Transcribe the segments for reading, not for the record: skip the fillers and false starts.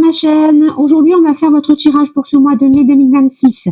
ma chaîne. Aujourd'hui, on va faire votre tirage pour ce mois de mai 2026.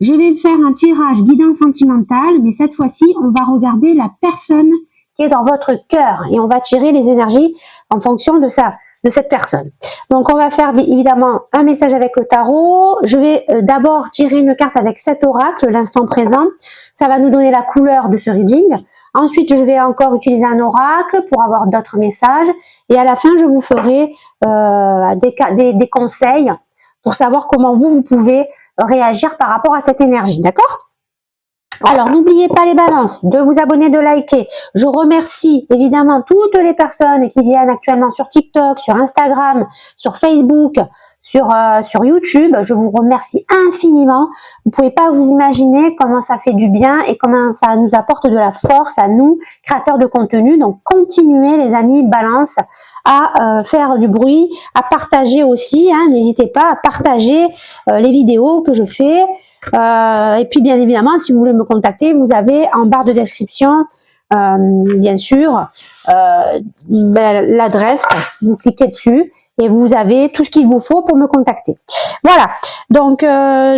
Je vais faire un tirage guidance sentimental, mais cette fois-ci, on va regarder la personne qui est dans votre cœur et on va tirer les énergies en fonction de cette personne. Donc, on va faire évidemment un message avec le tarot. Je vais d'abord tirer une carte avec cet oracle, l'instant présent. Ça va nous donner la couleur de ce reading. Ensuite, je vais encore utiliser un oracle pour avoir d'autres messages. Et à la fin, je vous ferai des conseils pour savoir comment vous pouvez réagir par rapport à cette énergie. D'accord ? Alors, n'oubliez pas les balances, de vous abonner, de liker. Je remercie évidemment toutes les personnes qui viennent actuellement sur TikTok, sur Instagram, sur Facebook, sur YouTube. Je vous remercie infiniment. Vous pouvez pas vous imaginer comment ça fait du bien et comment ça nous apporte de la force à nous, créateurs de contenu. Donc, continuez les amis, balance, à faire du bruit, à partager aussi. N'hésitez pas à partager les vidéos que je fais. Et puis bien évidemment, si vous voulez me contacter, vous avez en barre de description, bien sûr, l'adresse. Vous cliquez dessus et vous avez tout ce qu'il vous faut pour me contacter. Voilà. Donc là,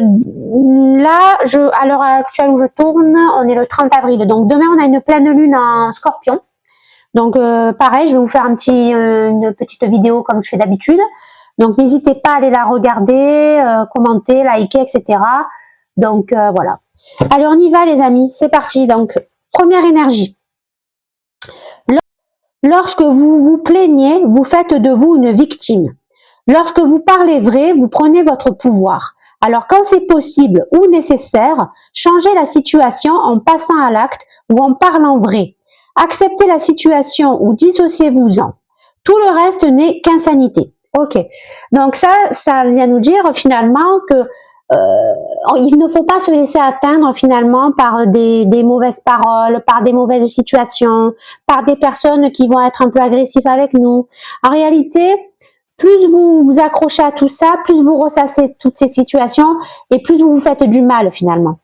à l'heure actuelle où je tourne, on est le 30 avril. Donc demain, on a une pleine lune en Scorpion. Donc pareil, je vais vous faire une petite vidéo comme je fais d'habitude. Donc n'hésitez pas à aller la regarder, commenter, liker, etc. Donc voilà. Allez, on y va les amis, c'est parti. Donc première énergie. Lorsque vous vous plaignez, vous faites de vous une victime. Lorsque vous parlez vrai, vous prenez votre pouvoir. Alors quand c'est possible ou nécessaire, changez la situation en passant à l'acte ou en parlant vrai. Acceptez la situation ou dissociez-vous-en. Tout le reste n'est qu'insanité. Ok. Donc ça vient nous dire finalement que il ne faut pas se laisser atteindre finalement par des mauvaises paroles, par des mauvaises situations, par des personnes qui vont être un peu agressives avec nous. En réalité, plus vous vous accrochez à tout ça, plus vous ressassez toutes ces situations et plus vous vous faites du mal finalement.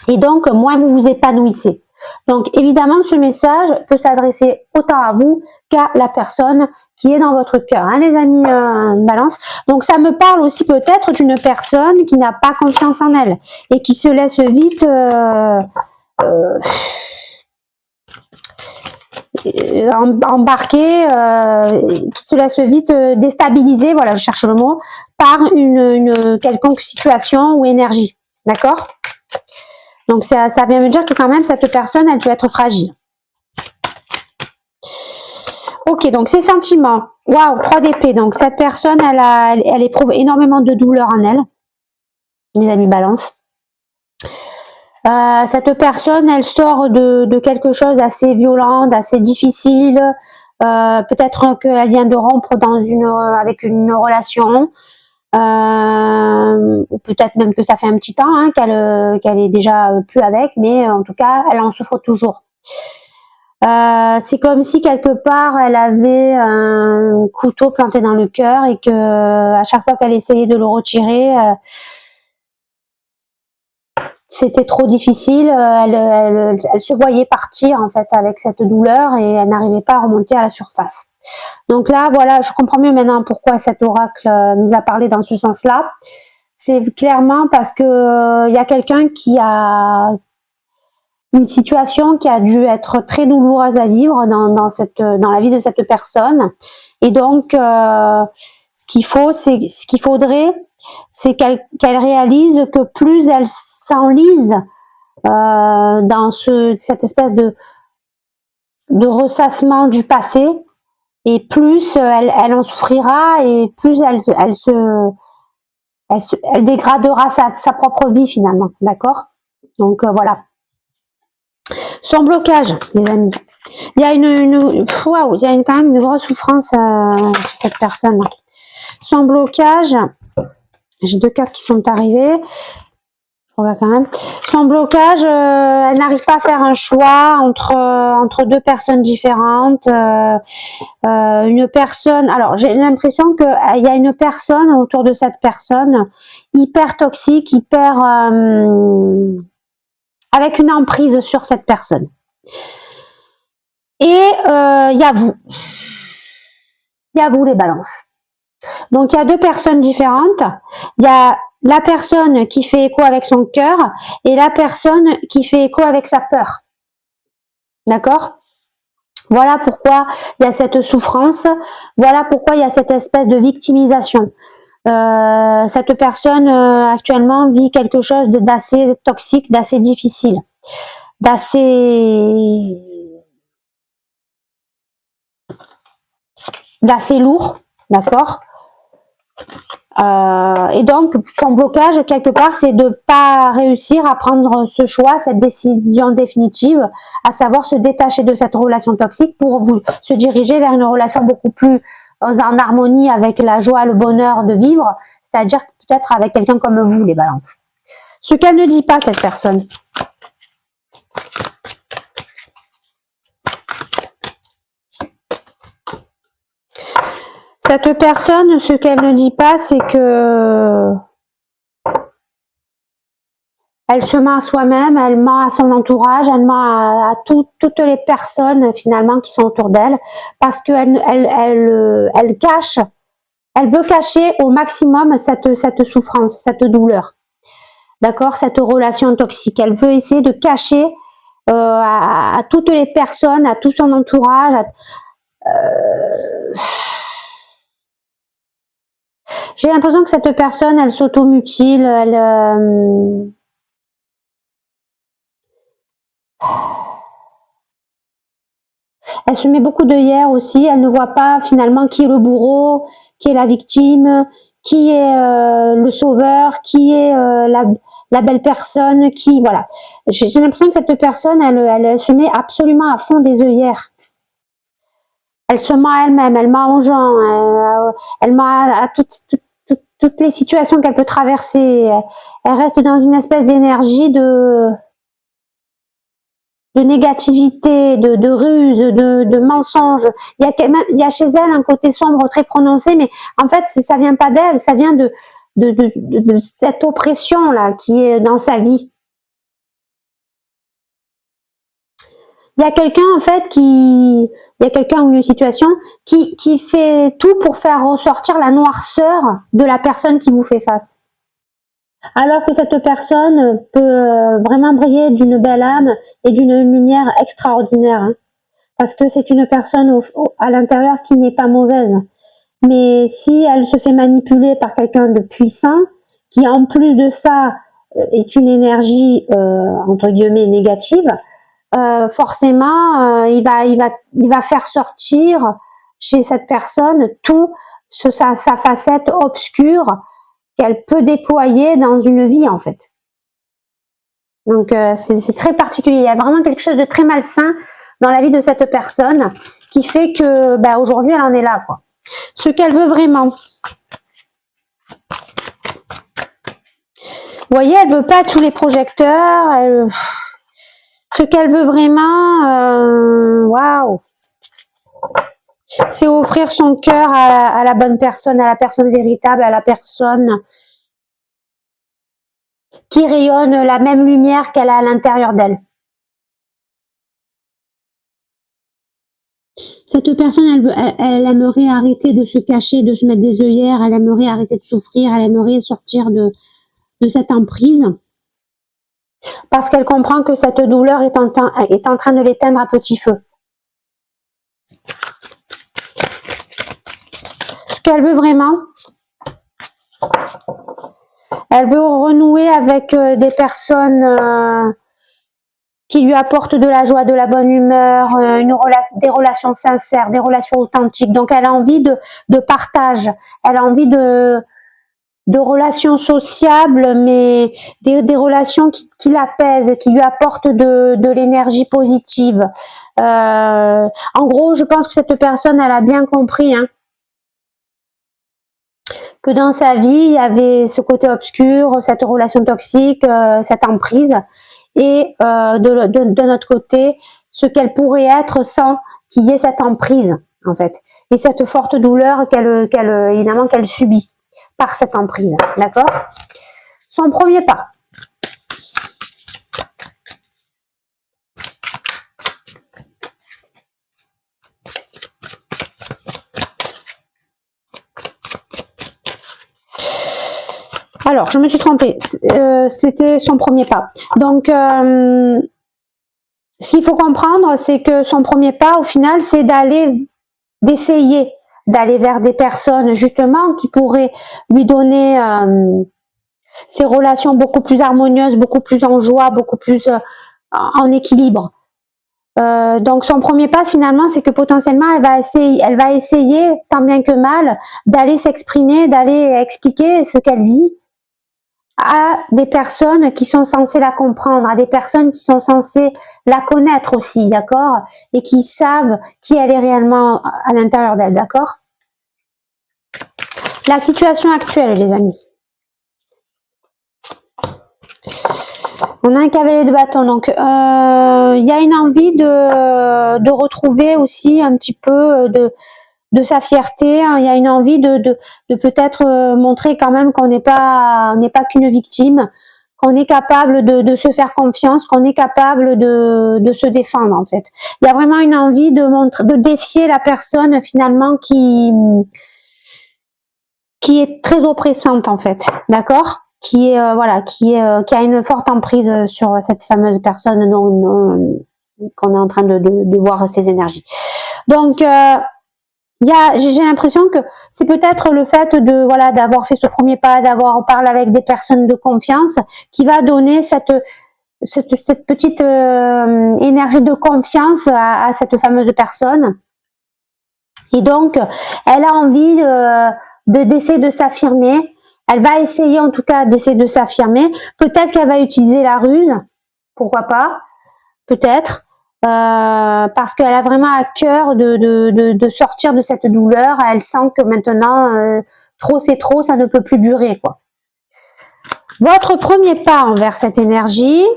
Et donc, moins vous vous épanouissez. Donc, évidemment, ce message peut s'adresser autant à vous qu'à la personne qui est dans votre cœur, les amis balance. Donc, ça me parle aussi peut-être d'une personne qui n'a pas confiance en elle et qui se laisse vite embarquer, qui se laisse vite déstabiliser, voilà, je cherche le mot, par une quelconque situation ou énergie. D'accord ? Donc, ça vient me dire que quand même, cette personne, elle peut être fragile. Ok, donc ces sentiments. Waouh, 3 d'épée. Donc, cette personne, elle éprouve énormément de douleur en elle. Les amis balance. Cette personne, elle sort de quelque chose d'assez violent, d'assez difficile. Peut-être qu'elle vient de rompre avec une relation. Ou peut-être même que ça fait un petit temps qu'elle est déjà plus avec, mais en tout cas elle en souffre toujours. C'est comme si quelque part elle avait un couteau planté dans le cœur et que à chaque fois qu'elle essayait de le retirer, c'était trop difficile. Elle se voyait partir en fait avec cette douleur et elle n'arrivait pas à remonter à la surface. Donc là, voilà, je comprends mieux maintenant pourquoi cet oracle nous a parlé dans ce sens-là. C'est clairement parce que y a quelqu'un qui a une situation qui a dû être très douloureuse à vivre dans la vie de cette personne. Et donc, ce qu'il faudrait, c'est qu'elle réalise que plus elle s'enlise dans cette espèce de ressassement du passé, et plus elle en souffrira et plus elle dégradera sa propre vie finalement, d'accord? Donc voilà. Son blocage, les amis. Il y a il y a quand même une grosse souffrance chez cette personne. Son blocage, j'ai 2 cartes qui sont arrivées. Quand même. Son blocage, elle n'arrive pas à faire un choix entre 2 personnes différentes. Une personne, alors j'ai l'impression que il y a une personne autour de cette personne hyper toxique, hyper avec une emprise sur cette personne. Et il y a vous les balances. Donc, il y a deux personnes différentes. Il y a la personne qui fait écho avec son cœur et la personne qui fait écho avec sa peur. D'accord? Voilà pourquoi il y a cette souffrance. Voilà pourquoi il y a cette espèce de victimisation. Cette personne actuellement vit quelque chose d'assez toxique, d'assez difficile, d'assez lourd, d'accord? Et donc, son blocage, quelque part, c'est de pas réussir à prendre ce choix, cette décision définitive, à savoir se détacher de cette relation toxique pour se diriger vers une relation beaucoup plus en harmonie avec la joie, le bonheur de vivre, c'est-à-dire peut-être avec quelqu'un comme vous, les balances. Ce qu'elle ne dit pas, cette personne. Cette personne, ce qu'elle ne dit pas, c'est que elle se ment à soi-même, elle ment à son entourage, elle ment à toutes les personnes finalement qui sont autour d'elle, parce qu'elle elle cache, elle veut cacher au maximum cette souffrance, cette douleur, d'accord, cette relation toxique. Elle veut essayer de cacher à toutes les personnes, à tout son entourage. J'ai l'impression que cette personne, elle s'automutile, elle se met beaucoup d'œillères aussi, elle ne voit pas finalement qui est le bourreau, qui est la victime, qui est le sauveur, qui est la belle personne, qui voilà. J'ai l'impression que cette personne, elle se met absolument à fond des œillères. Elle se ment à elle-même, elle ment aux gens, elle ment à toutes les situations qu'elle peut traverser. Elle reste dans une espèce d'énergie de négativité, de ruse, de mensonge. Il y a chez elle un côté sombre très prononcé, mais en fait, ça vient pas d'elle, ça vient de cette oppression là qui est dans sa vie. Il y a quelqu'un en fait il y a quelqu'un ou une situation qui fait tout pour faire ressortir la noirceur de la personne qui vous fait face. Alors que cette personne peut vraiment briller d'une belle âme et d'une lumière extraordinaire. Hein. Parce que c'est une personne à l'intérieur qui n'est pas mauvaise. Mais si elle se fait manipuler par quelqu'un de puissant, qui en plus de ça est une énergie entre guillemets négative, forcément il va faire sortir chez cette personne tout sa facette obscure qu'elle peut déployer dans une vie en fait. Donc c'est très particulier. Il y a vraiment quelque chose de très malsain dans la vie de cette personne qui fait que bah, aujourd'hui elle en est là quoi. Ce qu'elle veut vraiment. Vous voyez, elle veut pas tous les projecteurs. Ce qu'elle veut vraiment, waouh, c'est offrir son cœur à la bonne personne, à la personne véritable, à la personne qui rayonne la même lumière qu'elle a à l'intérieur d'elle. Cette personne, elle aimerait arrêter de se cacher, de se mettre des œillères, elle aimerait arrêter de souffrir, elle aimerait sortir de cette emprise. Parce qu'elle comprend que cette douleur est en train de l'éteindre à petit feu. Ce qu'elle veut vraiment, elle veut renouer avec des personnes qui lui apportent de la joie, de la bonne humeur, des relations sincères, des relations authentiques. Donc elle a envie de partage, elle a envie de relations sociables, mais des relations qui l'apaisent, qui lui apportent de l'énergie positive. En gros, je pense que cette personne, elle a bien compris que dans sa vie, il y avait ce côté obscur, cette relation toxique, cette emprise, et de notre côté, ce qu'elle pourrait être sans qu'il y ait cette emprise, en fait, et cette forte douleur évidemment qu'elle subit par cette emprise, d'accord? Son premier pas. Alors, je me suis trompée. C'était son premier pas. Donc, ce qu'il faut comprendre, c'est que son premier pas, au final, c'est d'essayer d'aller vers des personnes, justement, qui pourraient lui donner ces relations beaucoup plus harmonieuses, beaucoup plus en joie, beaucoup plus en équilibre. Donc son premier pas finalement, c'est que potentiellement elle va essayer tant bien que mal d'aller s'exprimer, d'aller expliquer ce qu'elle vit à des personnes qui sont censées la comprendre, à des personnes qui sont censées la connaître aussi, d'accord, et qui savent qui elle est réellement à l'intérieur d'elle, d'accord. La situation actuelle, les amis. On a un cavalier de bâton, donc il y a une envie de retrouver aussi un petit peu de sa fierté. Hein. Il y a une envie de peut-être montrer quand même qu'on n'est pas qu'une victime, qu'on est capable de se faire confiance, qu'on est capable de se défendre en fait. Il y a vraiment une envie de défier la personne finalement qui est très oppressante en fait, d'accord, qui est voilà, qui a une forte emprise sur cette fameuse personne qu'on est en train de voir ses énergies. Donc j'ai l'impression que c'est peut-être le fait d'avoir fait ce premier pas, d'avoir parlé avec des personnes de confiance qui va donner cette petite énergie de confiance à cette fameuse personne. Et donc elle a envie d'essayer de s'affirmer. Elle va essayer en tout cas d'essayer de s'affirmer. Peut-être qu'elle va utiliser la ruse. Pourquoi pas? Peut-être. Parce qu'elle a vraiment à cœur de sortir de cette douleur. Elle sent que maintenant, trop c'est trop, ça ne peut plus durer, quoi. Votre premier pas envers cette énergie.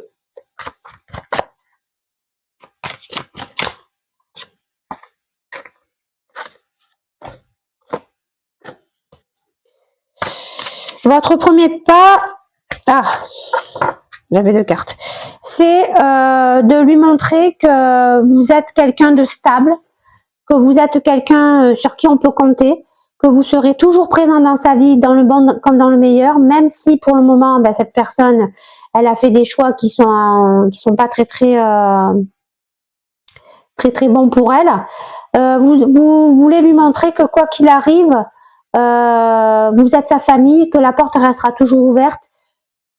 Votre premier pas, j'avais 2 cartes, c'est de lui montrer que vous êtes quelqu'un de stable, que vous êtes quelqu'un sur qui on peut compter, que vous serez toujours présent dans sa vie, dans le bon comme dans le meilleur, même si pour le moment, cette personne, elle a fait des choix qui sont pas très bons pour elle. Vous voulez lui montrer que quoi qu'il arrive, vous êtes sa famille, que la porte restera toujours ouverte,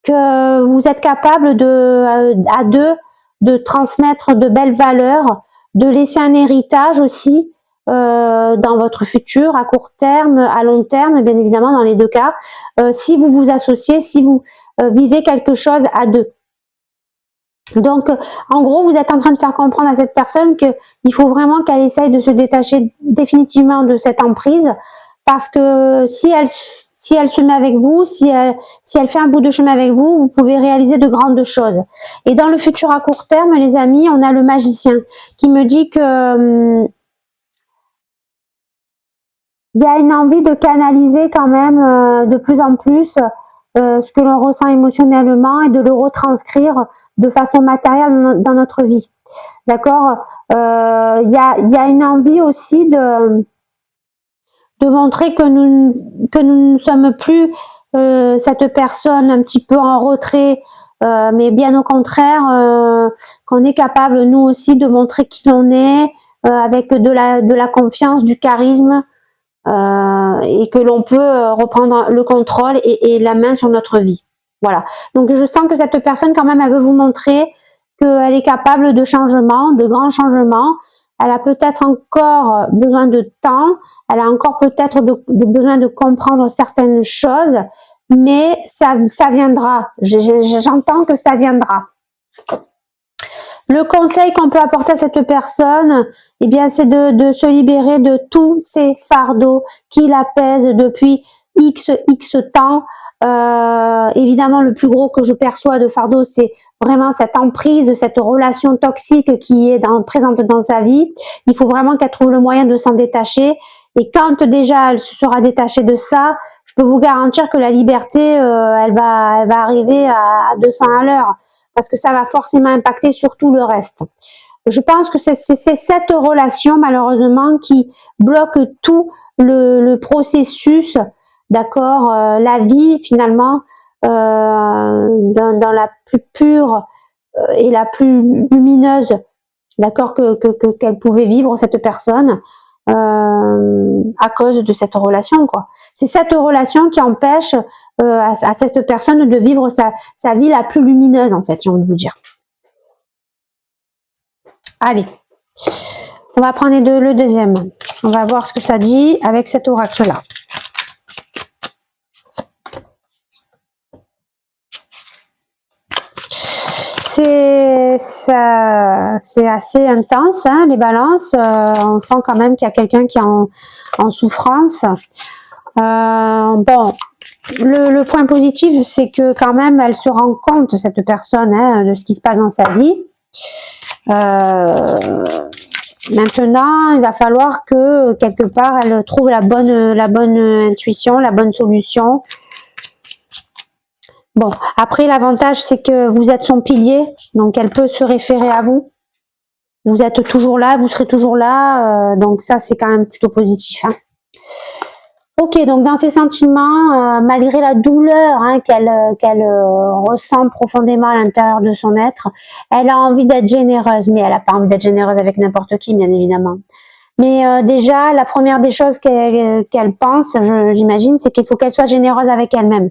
que vous êtes capable à deux de transmettre de belles valeurs, de laisser un héritage aussi dans votre futur, à court terme, à long terme, bien évidemment dans les 2 cas, si vous vous associez, si vous vivez quelque chose à 2. Donc, en gros, vous êtes en train de faire comprendre à cette personne qu'il faut vraiment qu'elle essaye de se détacher définitivement de cette emprise, parce que si elle se met avec vous, si elle fait un bout de chemin avec vous, vous pouvez réaliser de grandes choses. Et dans le futur à court terme, les amis, on a le magicien qui me dit que il y a une envie de canaliser quand même de plus en plus ce que l'on ressent émotionnellement et de le retranscrire de façon matérielle dans notre vie. D'accord. Il y a une envie aussi de montrer que nous ne sommes plus cette personne un petit peu en retrait, mais bien au contraire, qu'on est capable nous aussi de montrer qui l'on est, avec de la confiance, du charisme, et que l'on peut reprendre le contrôle et la main sur notre vie. Voilà. Donc je sens que cette personne quand même, elle veut vous montrer qu'elle est capable de changements, de grands changements. Elle a peut-être encore besoin de temps, elle a encore peut-être besoin de comprendre certaines choses, mais ça viendra. J'entends que ça viendra. Le conseil qu'on peut apporter à cette personne, eh bien, c'est de se libérer de tous ces fardeaux qui la pèsent depuis X temps. Évidemment, le plus gros que je perçois de fardeau, c'est vraiment cette emprise, cette relation toxique qui est présente dans sa vie. Il faut vraiment qu'elle trouve le moyen de s'en détacher. Et quand déjà elle se sera détachée de ça, je peux vous garantir que la liberté, elle va arriver à 200 à l'heure, parce que ça va forcément impacter sur tout le reste. Je pense que c'est cette relation, malheureusement, qui bloque tout le processus d'accord, la vie finalement dans la plus pure et la plus lumineuse, d'accord, qu'elle pouvait vivre cette personne à cause de cette relation, quoi. C'est cette relation qui empêche à cette personne de vivre sa vie la plus lumineuse, en fait, j'ai envie de vous dire. Allez, on va prendre le deuxième. On va voir ce que ça dit avec cet oracle-là. C'est assez intense, hein, les balances. On sent quand même qu'il y a quelqu'un qui est en souffrance. Bon, le point positif, c'est que quand même, elle se rend compte, cette personne, hein, de ce qui se passe dans sa vie. Maintenant, il va falloir que quelque part, elle trouve la bonne intuition, la bonne solution. Bon, après, l'avantage, c'est que vous êtes son pilier, donc elle peut se référer à vous. Vous êtes toujours là, vous serez toujours là, donc ça, c'est quand même plutôt positif, hein. Ok, donc dans ses sentiments, malgré la douleur, hein, qu'elle ressent profondément à l'intérieur de son être, elle a envie d'être généreuse, mais elle n'a pas envie d'être généreuse avec n'importe qui, bien évidemment. Mais déjà, la première des choses qu'elle pense, j'imagine, c'est qu'il faut qu'elle soit généreuse avec elle-même.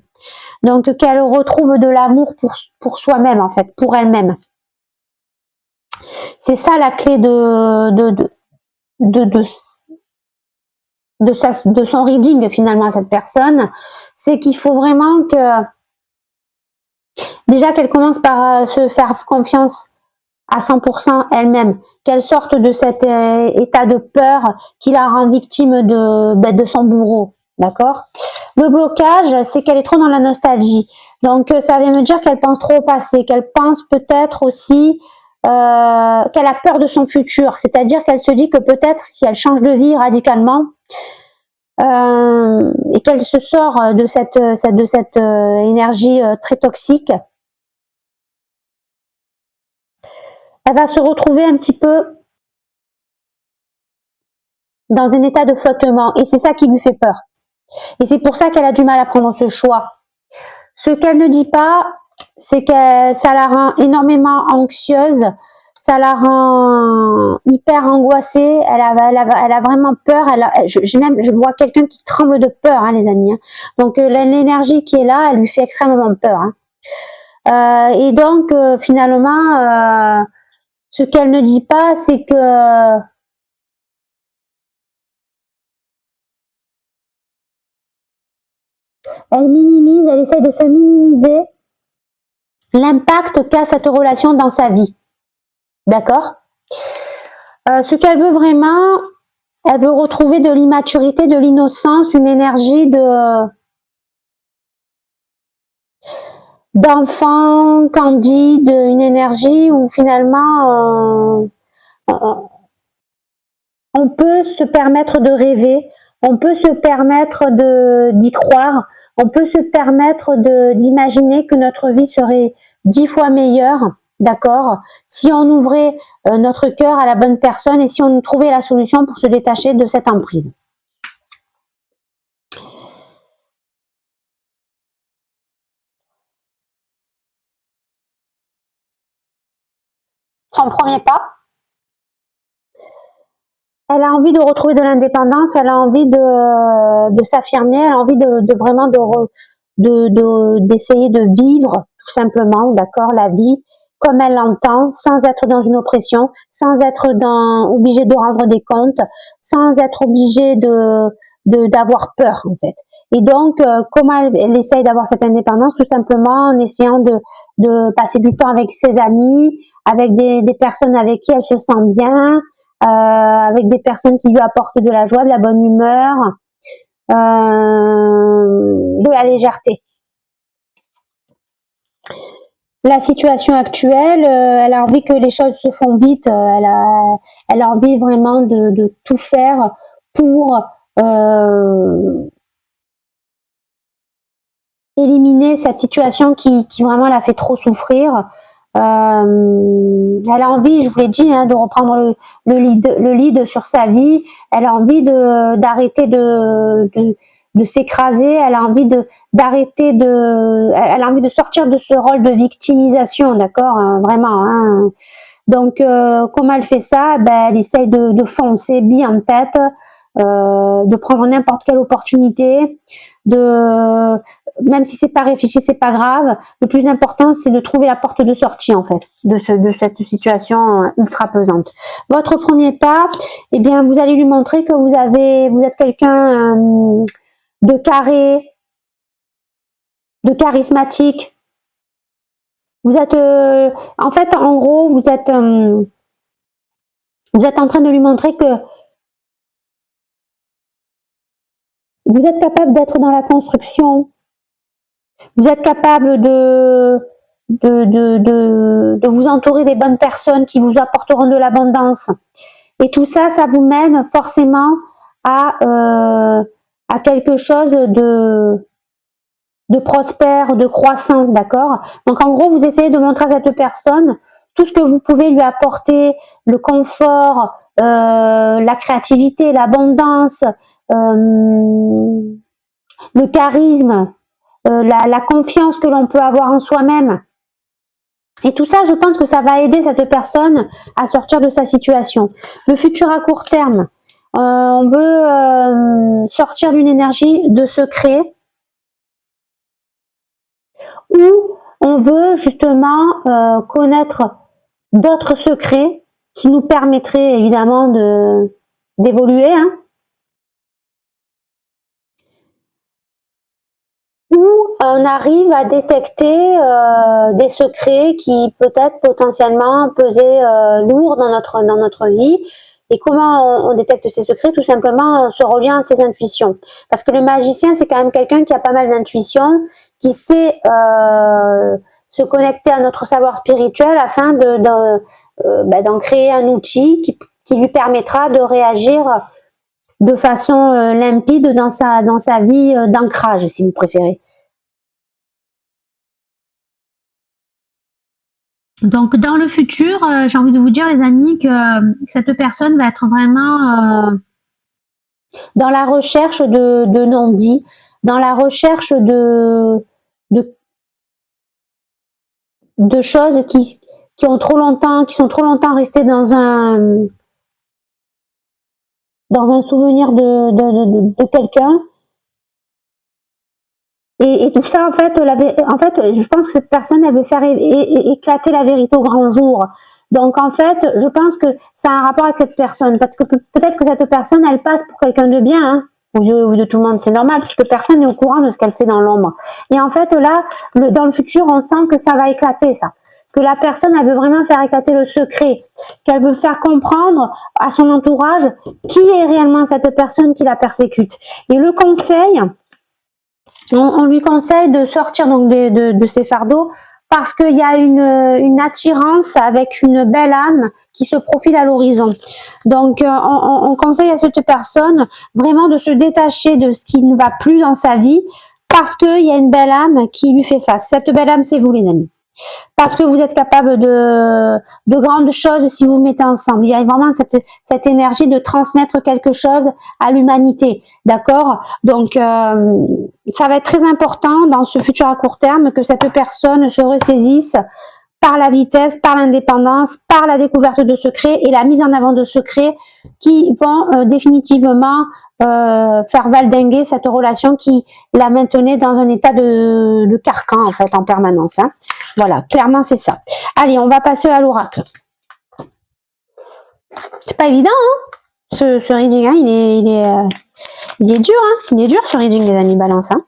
Donc qu'elle retrouve de l'amour pour soi-même, en fait, pour elle-même. C'est ça la clé de son reading finalement à cette personne, c'est qu'il faut vraiment que déjà qu'elle commence par se faire confiance à 100% elle-même, qu'elle sorte de cet état de peur qui la rend victime de son bourreau, d'accord. Le blocage, c'est qu'elle est trop dans la nostalgie, donc ça veut me dire qu'elle pense trop au passé, qu'elle pense peut-être aussi qu'elle a peur de son futur, c'est-à-dire qu'elle se dit que peut-être si elle change de vie radicalement, et qu'elle se sort de cette énergie très toxique, elle va se retrouver un petit peu dans un état de flottement, et c'est ça qui lui fait peur. Et c'est pour ça qu'elle a du mal à prendre ce choix. Ce qu'elle ne dit pas, c'est que ça la rend énormément anxieuse, ça la rend hyper angoissée, elle a vraiment peur, je vois quelqu'un qui tremble de peur, hein, les amis, hein. Donc l'énergie qui est là, elle lui fait extrêmement peur, hein. Et donc finalement, ce qu'elle ne dit pas, c'est que elle minimise, elle essaye de se minimiser l'impact qu'a cette relation dans sa vie. D'accord? Ce qu'elle veut vraiment, elle veut retrouver de l'immaturité, de l'innocence, une énergie d'enfant candide, une énergie où finalement on peut se permettre de rêver, on peut se permettre d'y croire, on peut se permettre d'imaginer que notre vie serait 10 fois meilleure, d'accord, si on ouvrait notre cœur à la bonne personne et si on trouvait la solution pour se détacher de cette emprise. Son premier pas, elle a envie de retrouver de l'indépendance, elle a envie de s'affirmer, elle a envie de vraiment d'essayer de vivre tout simplement, d'accord, la vie comme elle l'entend, sans être dans une oppression, sans être obligée de rendre des comptes, sans être obligée d'avoir peur en fait. Et donc, comment elle essaye d'avoir cette indépendance? Tout simplement en essayant de passer du temps avec ses amis, avec des personnes avec qui elle se sent bien, avec des personnes qui lui apportent de la joie, de la bonne humeur, de la légèreté. La situation actuelle, elle a envie que les choses se font vite, elle a envie vraiment de tout faire pour éliminer cette situation qui vraiment la fait trop souffrir. Elle a envie, je vous l'ai dit, hein, de reprendre le lead sur sa vie. Elle a envie d'arrêter de s'écraser, elle a envie d'arrêter elle a envie de sortir de ce rôle de victimisation, d'accord, vraiment, hein. Donc, comment elle fait ça? Ben, elle essaye de foncer bille en tête, de prendre n'importe quelle opportunité, même si c'est pas réfléchi, c'est pas grave. Le plus important, c'est de trouver la porte de sortie, en fait, de cette situation ultra pesante. Votre premier pas, eh bien, vous allez lui montrer que vous êtes quelqu'un de carré, de charismatique. Vous êtes, en fait, en gros, vous êtes en train de lui montrer que vous êtes capable d'être dans la construction. Vous êtes capable de vous entourer des bonnes personnes qui vous apporteront de l'abondance. Et tout ça, ça vous mène forcément à quelque chose de prospère, de croissant, d'accord? Donc en gros, vous essayez de montrer à cette personne tout ce que vous pouvez lui apporter, le confort, la créativité, l'abondance, le charisme, la confiance que l'on peut avoir en soi-même. Et tout ça, je pense que ça va aider cette personne à sortir de sa situation. Le futur à court terme, on veut sortir d'une énergie de secret, ou on veut justement connaître d'autres secrets qui nous permettraient évidemment d'évoluer, hein. Ou on arrive à détecter des secrets qui peut-être potentiellement pesaient lourd dans notre vie. Et comment on détecte ces secrets? Tout simplement en se reliant à ses intuitions. Parce que le magicien, c'est quand même quelqu'un qui a pas mal d'intuition, qui sait se connecter à notre savoir spirituel afin d'en créer un outil qui lui permettra de réagir de façon limpide dans sa vie d'ancrage, si vous préférez. Donc, dans le futur, j'ai envie de vous dire, les amis, que cette personne va être vraiment dans la recherche de non-dits, dans la recherche de choses qui sont trop longtemps restées dans un souvenir de quelqu'un. Et tout ça, en fait, je pense que cette personne, elle veut faire éclater la vérité au grand jour. Donc, en fait, je pense que ça a un rapport avec cette personne. Parce que peut-être que cette personne, elle passe pour quelqu'un de bien, hein, aux yeux de tout le monde. C'est normal, puisque personne n'est au courant de ce qu'elle fait dans l'ombre. Et en fait, là, dans le futur, on sent que ça va éclater, ça. Que la personne, elle veut vraiment faire éclater le secret. Qu'elle veut faire comprendre à son entourage qui est réellement cette personne qui la persécute. Et le conseil, on lui conseille de sortir donc de ses fardeaux, parce qu'il y a une attirance avec une belle âme qui se profile à l'horizon. Donc, on conseille à cette personne vraiment de se détacher de ce qui ne va plus dans sa vie, parce qu'il y a une belle âme qui lui fait face. Cette belle âme, c'est vous, les amis. Parce que vous êtes capable de grandes choses si vous vous mettez ensemble. Il y a vraiment cette énergie de transmettre quelque chose à l'humanité, d'accord? Donc, ça va être très important dans ce futur à court terme que cette personne se ressaisisse par la vitesse, par l'indépendance, par la découverte de secrets et la mise en avant de secrets qui vont définitivement faire valdinguer cette relation qui la maintenait dans un état de carcan, en fait, en permanence, hein. Voilà, clairement, c'est ça. Allez, on va passer à l'oracle. C'est pas évident, hein, ce reading, hein, il est dur, hein. Il est dur, ce reading, les amis Balance, hein.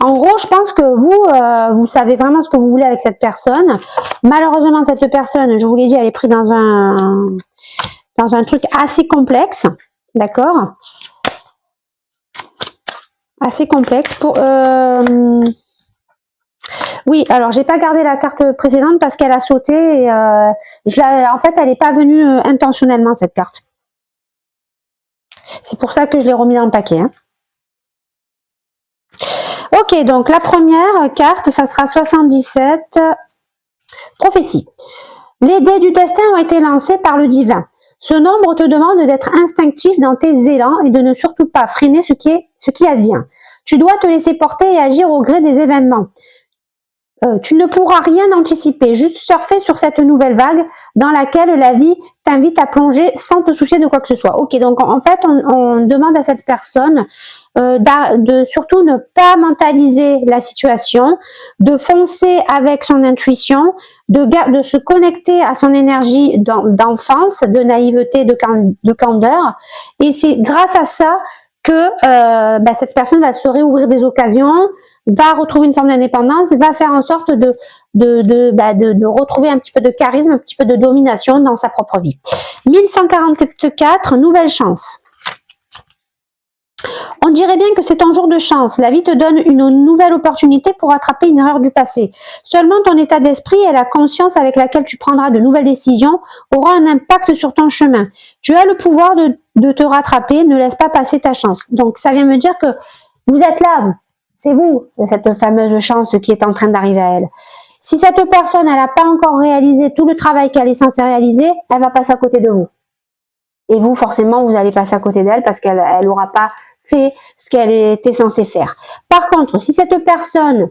En gros, je pense que vous savez vraiment ce que vous voulez avec cette personne. Malheureusement, cette personne, je vous l'ai dit, elle est prise dans un truc assez complexe, d'accord? Assez complexe. Oui, alors j'ai pas gardé la carte précédente parce qu'elle a sauté. Et, en fait, elle n'est pas venue intentionnellement, cette carte. C'est pour ça que je l'ai remis dans le paquet, hein. Ok, donc la première carte, ça sera 77. Prophétie. Les dés du destin ont été lancés par le divin. Ce nombre te demande d'être instinctif dans tes élans et de ne surtout pas freiner ce qui advient. Tu dois te laisser porter et agir au gré des événements. Tu ne pourras rien anticiper, juste surfer sur cette nouvelle vague dans laquelle la vie t'invite à plonger sans te soucier de quoi que ce soit. Ok, donc en fait, on demande à cette personne de surtout ne pas mentaliser la situation, de foncer avec son intuition, de se connecter à son énergie d'enfance, de naïveté, de candeur. Et c'est grâce à ça que cette personne va se réouvrir des occasions, va retrouver une forme d'indépendance, va faire en sorte de retrouver un petit peu de charisme, un petit peu de domination dans sa propre vie. 1144, nouvelle chance. On dirait bien que c'est ton jour de chance. La vie te donne une nouvelle opportunité pour rattraper une erreur du passé. Seulement ton état d'esprit et la conscience avec laquelle tu prendras de nouvelles décisions aura un impact sur ton chemin. Tu as le pouvoir de te rattraper, ne laisse pas passer ta chance. Donc ça vient me dire que vous êtes là, vous. C'est vous, cette fameuse chance qui est en train d'arriver à elle. Si cette personne, elle n'a pas encore réalisé tout le travail qu'elle est censée réaliser, elle va passer à côté de vous. Et vous, forcément, vous allez passer à côté d'elle parce qu'elle n'aura pas fait ce qu'elle était censée faire. Par contre, si cette personne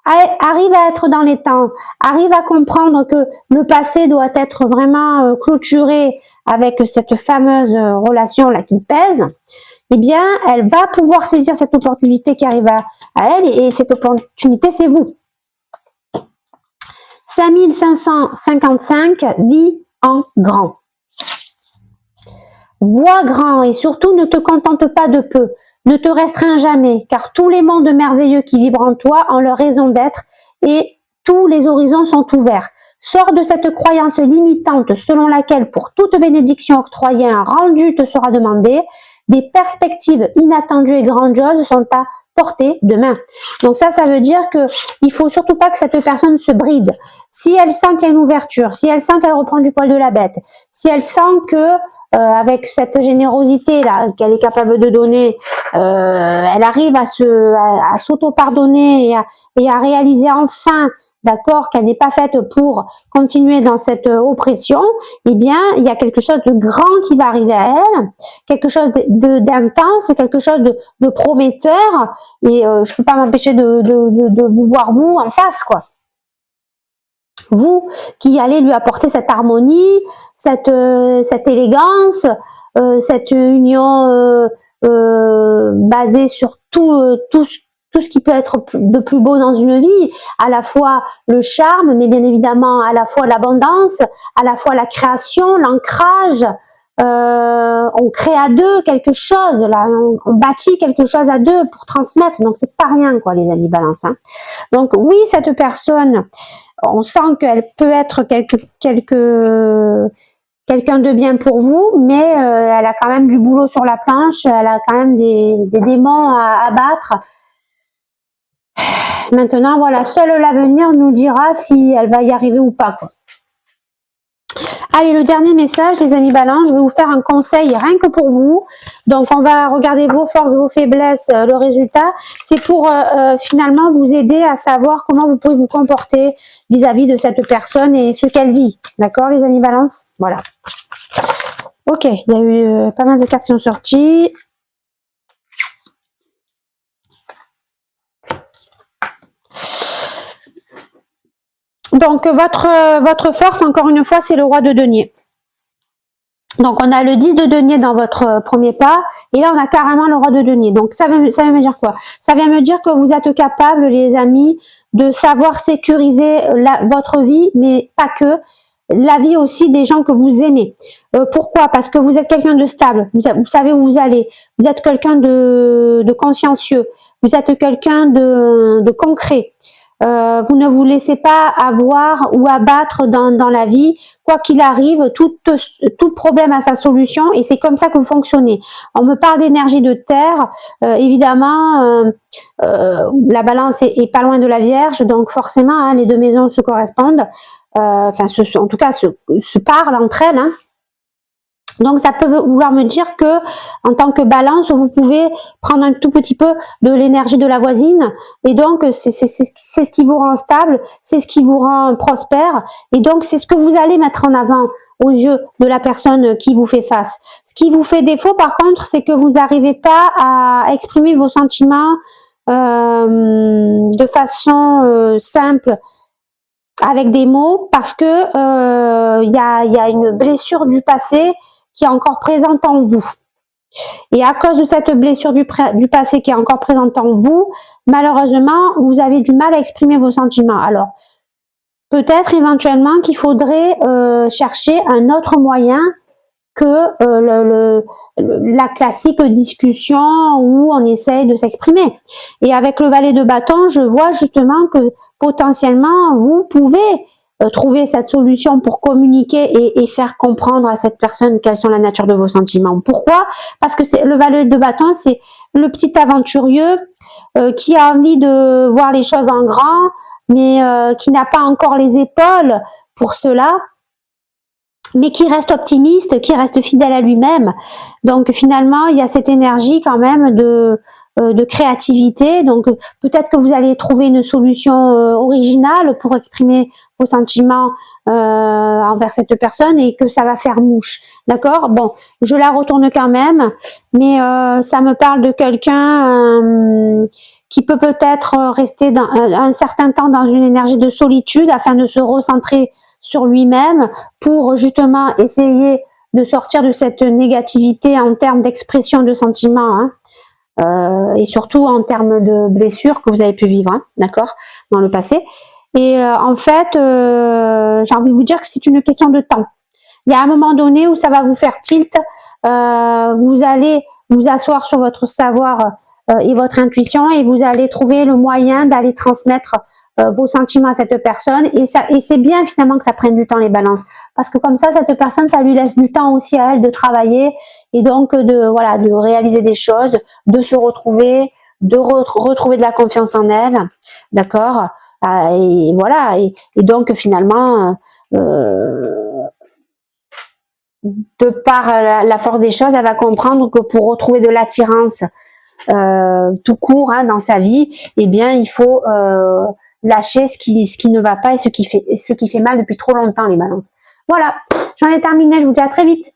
arrive à être dans les temps, arrive à comprendre que le passé doit être vraiment clôturé avec cette fameuse relation-là qui pèse, eh bien, elle va pouvoir saisir cette opportunité qui arrive à elle, et cette opportunité, c'est vous. 5555, vis en grand. Vois grand et surtout ne te contente pas de peu. Ne te restreins jamais, car tous les mondes merveilleux qui vibrent en toi ont leur raison d'être et tous les horizons sont ouverts. Sors de cette croyance limitante selon laquelle pour toute bénédiction octroyée un rendu te sera demandé. Des perspectives inattendues et grandioses sont à portée de main. Donc ça veut dire que il faut surtout pas que cette personne se bride. Si elle sent qu'il y a une ouverture, si elle sent qu'elle reprend du poil de la bête, si elle sent que avec cette générosité là qu'elle est capable de donner, elle arrive à s'auto-pardonner et à réaliser enfin, d'accord, qu'elle n'est pas faite pour continuer dans cette oppression, eh bien, il y a quelque chose de grand qui va arriver à elle, quelque chose d'intense, quelque chose de prometteur, et je peux pas m'empêcher de vous voir vous en face, quoi. Vous qui allez lui apporter cette harmonie, cette élégance, cette union basée sur tout ce qui peut être de plus beau dans une vie, à la fois le charme, mais bien évidemment à la fois l'abondance, à la fois la création, l'ancrage. On crée à deux quelque chose, là, on bâtit quelque chose à deux pour transmettre, donc c'est pas rien, quoi, les amis balance. Hein. Donc oui, cette personne, on sent qu'elle peut être quelqu'un de bien pour vous, mais elle a quand même du boulot sur la planche, elle a quand même des démons à battre. Maintenant, voilà, seul l'avenir nous dira si elle va y arriver ou pas, quoi. Allez, le dernier message, les amis balance, je vais vous faire un conseil rien que pour vous. Donc, on va regarder vos forces, vos faiblesses, le résultat. C'est pour finalement vous aider à savoir comment vous pouvez vous comporter vis-à-vis de cette personne et ce qu'elle vit. D'accord, les amis balance? Voilà. Ok, il y a eu pas mal de cartes qui sont sorties. Donc, votre force, encore une fois, c'est le roi de denier. Donc, on a le 10 de denier dans votre premier pas, et là, on a carrément le roi de denier. Donc, ça vient me dire quoi? Ça vient me dire que vous êtes capable, les amis, de savoir sécuriser votre vie, mais pas que, la vie aussi des gens que vous aimez. Pourquoi? Parce que vous êtes quelqu'un de stable, vous savez où vous allez, vous êtes quelqu'un de consciencieux, vous êtes quelqu'un de concret. Vous ne vous laissez pas avoir ou abattre dans la vie, quoi qu'il arrive, tout problème a sa solution et c'est comme ça que vous fonctionnez. On me parle d'énergie de terre, évidemment, la balance est pas loin de la Vierge, donc forcément hein, les deux maisons se correspondent, enfin en tout cas se parlent entre elles. Hein. Donc, ça peut vouloir me dire que, en tant que balance, vous pouvez prendre un tout petit peu de l'énergie de la voisine. Et donc, c'est ce qui vous rend stable, c'est ce qui vous rend prospère. Et donc, c'est ce que vous allez mettre en avant aux yeux de la personne qui vous fait face. Ce qui vous fait défaut, par contre, c'est que vous n'arrivez pas à exprimer vos sentiments de façon simple, avec des mots, parce que y a une blessure du passé qui est encore présente en vous. Et à cause de cette blessure du passé qui est encore présente en vous, malheureusement, vous avez du mal à exprimer vos sentiments. Alors, peut-être éventuellement qu'il faudrait chercher un autre moyen que la classique discussion où on essaye de s'exprimer. Et avec le valet de bâton, je vois justement que potentiellement, vous pouvez trouver cette solution pour communiquer et faire comprendre à cette personne quelles sont la nature de vos sentiments. Pourquoi? Parce que le valet de bâton, c'est le petit aventurieux qui a envie de voir les choses en grand, mais qui n'a pas encore les épaules pour cela, mais qui reste optimiste, qui reste fidèle à lui-même. Donc finalement, il y a cette énergie quand même de créativité. Donc peut-être que vous allez trouver une solution originale pour exprimer vos sentiments envers cette personne et que ça va faire mouche. D'accord? Bon, je la retourne quand même, mais ça me parle de quelqu'un qui peut peut-être rester un certain temps dans une énergie de solitude afin de se recentrer sur lui-même pour justement essayer de sortir de cette négativité en termes d'expression de sentiments, hein, et surtout en termes de blessures que vous avez pu vivre, hein, d'accord, dans le passé. Et en fait, j'ai envie de vous dire que c'est une question de temps. Il y a un moment donné où ça va vous faire tilt, vous allez vous asseoir sur votre savoir et votre intuition et vous allez trouver le moyen d'aller transmettre vos sentiments à cette personne, et c'est bien finalement que ça prenne du temps, les balances, parce que comme ça, cette personne, ça lui laisse du temps aussi à elle de travailler et donc de réaliser des choses, de se retrouver, de retrouver de la confiance en elle, d'accord, et voilà, et donc finalement de par la force des choses, elle va comprendre que pour retrouver de l'attirance tout court, hein, dans sa vie, eh bien il faut lâcher ce qui ne va pas et ce qui fait mal depuis trop longtemps, les balances. Voilà, j'en ai terminé, je vous dis à très vite.